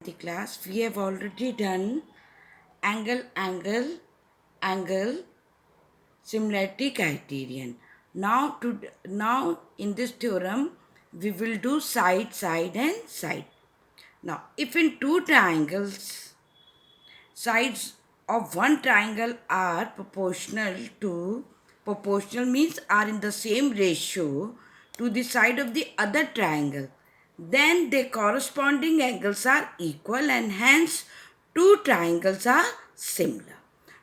The class we have already done angle, angle, angle, similarity criterion. Now in this theorem we will do side, side and side. Now if in two triangles sides of one triangle are proportional means are in the same ratio to the side of the other triangle, then their corresponding angles are equal and hence two triangles are similar.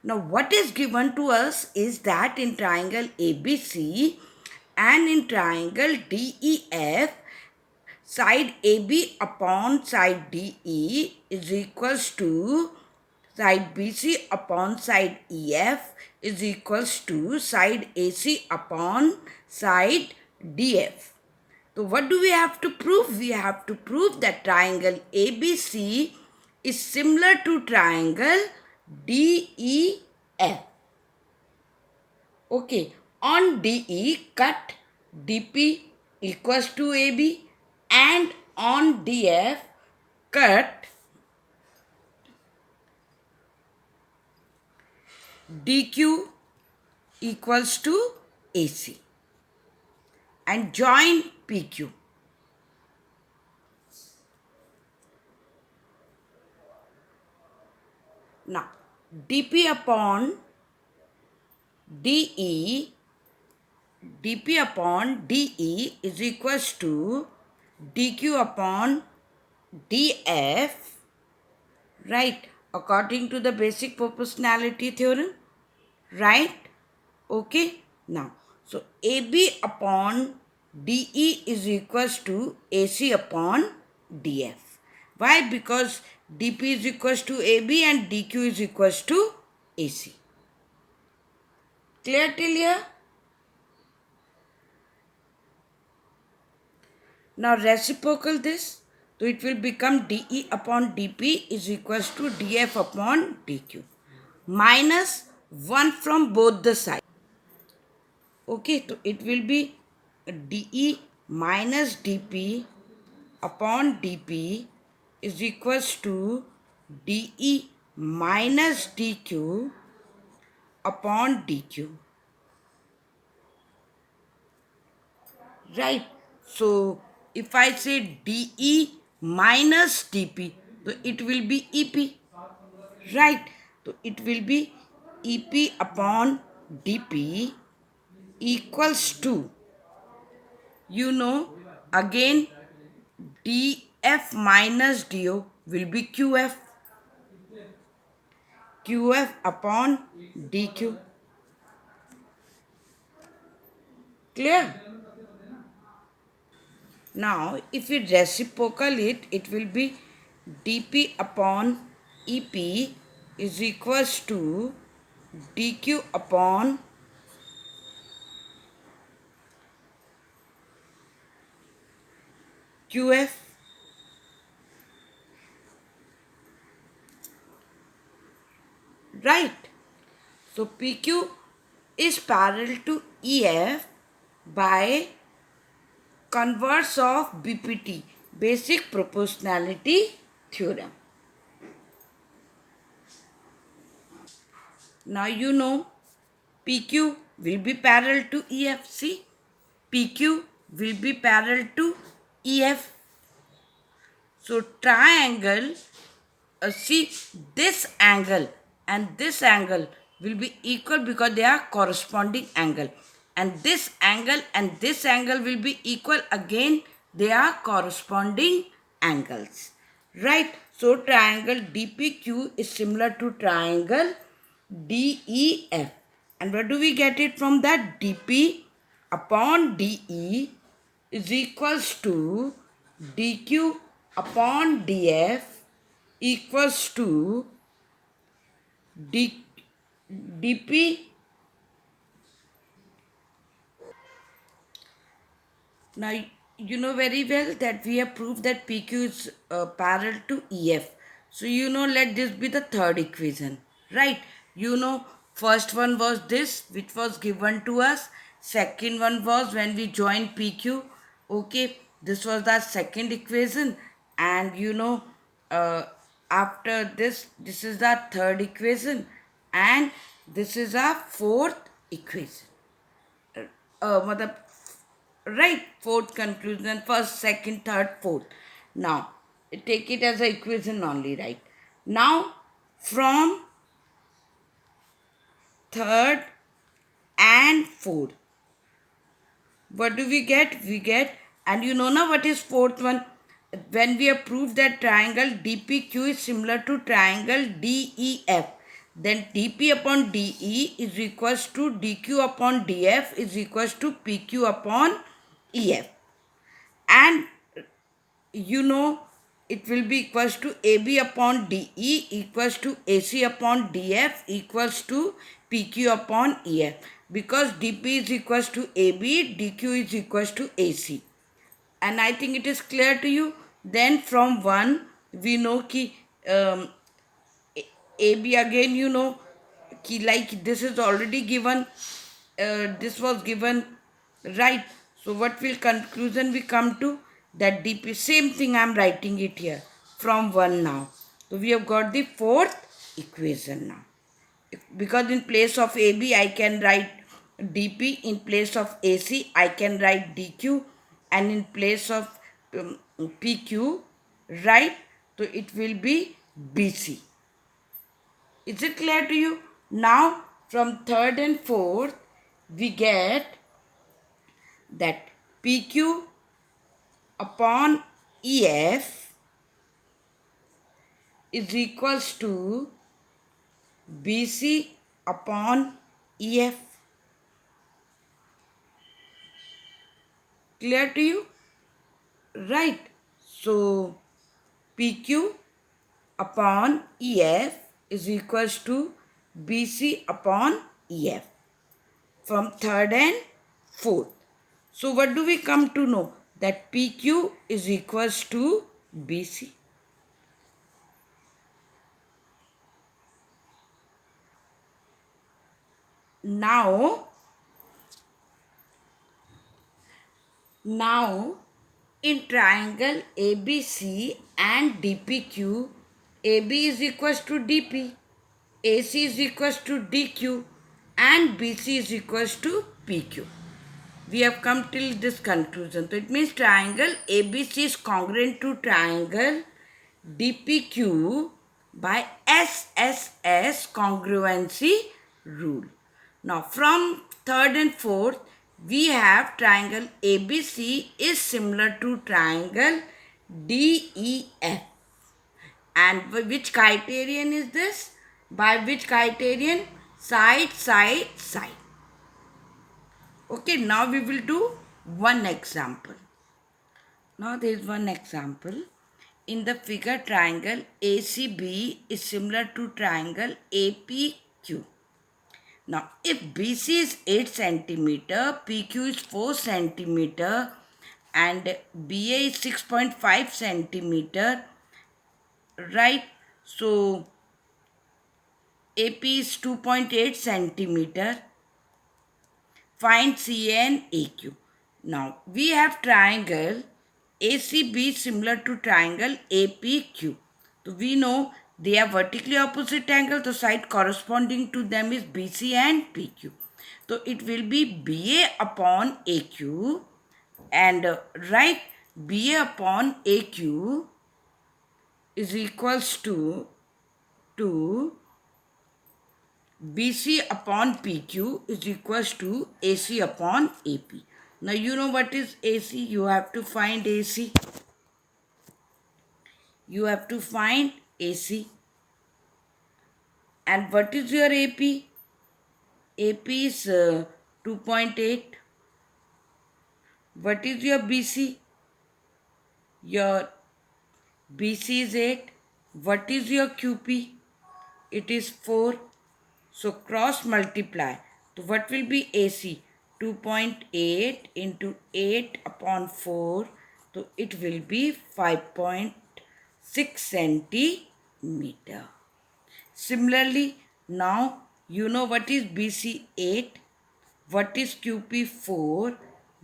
Now what is given to us is that in triangle ABC and in triangle DEF, side AB upon side DE is equals to side BC upon side EF is equals to side AC upon side DF. So what do we have to prove? We have to prove that triangle ABC is similar to triangle DEF. Okay, on DE cut DP equals to AB and on DF cut DQ equals to AC and join PQ. Now DP upon DE dP upon dE is equals to dQ upon dF, right, according to the basic proportionality theorem, right? Okay, now so AB upon DE is equals to AC upon DF. Why? Because DP is equals to AB and DQ is equals to AC. Clear till here? Now reciprocal this, so it will become dE upon dP is equals to dF upon dQ minus 1 from both the sides. Okay, so it will be dE minus dP upon dP is equals to dE minus dQ upon dQ. Right. So if I say dE minus dP, so it will be EP. Right. So it will be EP upon dP equals to, again dF minus DO will be QF. QF upon DQ. Clear? Now, if we reciprocal it, it will be dP upon EP is equals to dQ upon QF. Right. So PQ is parallel to EF by converse of BPT, basic proportionality theorem. Now PQ will be parallel to EF. See, PQ will be parallel to EF. So triangle, see, this angle and this angle will be equal because they are corresponding angle. And this angle will be equal again, they are corresponding angles. Right? So triangle DPQ is similar to triangle DEF. And where do we get it from that? DP upon DE is equals to DQ upon DF equals to DP. Now you know very well that we have proved that PQ is parallel to EF. So let this be the third equation, right? First one was this which was given to us. Second one was when we joined PQ. Okay, this was the second equation, and uh, after this is our third equation, and this is our fourth equation. मतलब right, fourth conclusion, first, second, third, fourth. Now take it as a equation only, right? Now from third and fourth, what do we get? We get, and you know now what is fourth one? When we have proved that triangle DPQ is similar to triangle DEF, then DP upon DE is equals to DQ upon DF is equals to PQ upon EF. And you know it will be equals to AB upon DE equals to AC upon DF equals to PQ upon EF, because DP is equals to AB, DQ is equals to AC. And I think it is clear to you. Then from 1 we know ki um, AB again, you know ki like this is already given, this was given, right? So what will conclusion we come to? That DP, same thing I am writing it here from 1 now. So we have got the fourth equation now. Because in place of AB I can write DP, in place of AC I can write DQ, and in place of PQ, right? So it will be BC. Is it clear to you? Now from third and fourth we get that PQ upon EF is equals to BC upon EF. Clear to you? Right. So PQ upon EF is equals to BC upon EF from third and fourth. So what do we come to know? That PQ is equals to BC. Now in triangle ABC and DPQ, AB is equals to DP, AC is equals to DQ, and BC is equals to PQ. We have come till this conclusion. So it means triangle ABC is congruent to triangle DPQ by SSS congruency rule. Now from third and fourth, we have triangle ABC is similar to triangle DEF. And which criterion is this? By which criterion? Side, side, side. Okay, now we will do one example. Now there is one example. In the figure, triangle ACB is similar to triangle APQ. Now, if BC is 8 centimeter, PQ is 4 centimeter, and BA is 6.5 centimeter, right? So, AP is 2.8 centimeter. Find CA and AQ. Now, we have triangle ACB similar to triangle APQ. So, we know they are vertically opposite angles. The side corresponding to them is BC and PQ. So, it will be BA upon AQ, and right, BA upon AQ is equals to BC upon PQ is equals to AC upon AP. Now you know what is AC. You have to find AC. You have to find AC. And what is your AP? AP is 2.8. What is your BC? Your BC is 8. What is your QP? It is 4. So cross multiply. So what will be AC? 2.8 into 8 upon 4. So it will be 5.6 centimeter. Similarly, now you know what is BC 8, what is QP 4,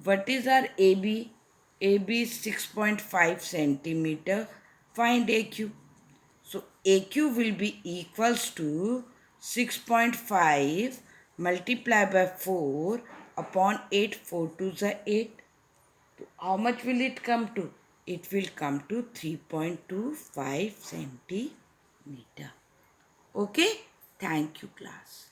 what is our AB? AB is 6.5 centimeter. Find AQ. So AQ will be equals to 6.5 multiplied by 4 upon 8. 4 2s are 8. How much will it come to? It will come to 3.25 centimeter. Okay? Thank you, class.